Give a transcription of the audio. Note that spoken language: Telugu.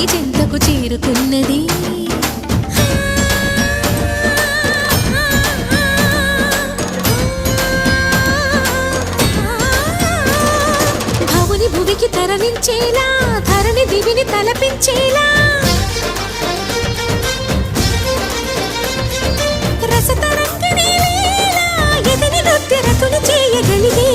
భువి చెంతకు చేరుకున్నది. భవుని భువికి తరలించేలా, ధరణి దివిని తలపించేలా రసతరంగిణి లీల ఎదిని నృత్య రతులు చేయగలిగే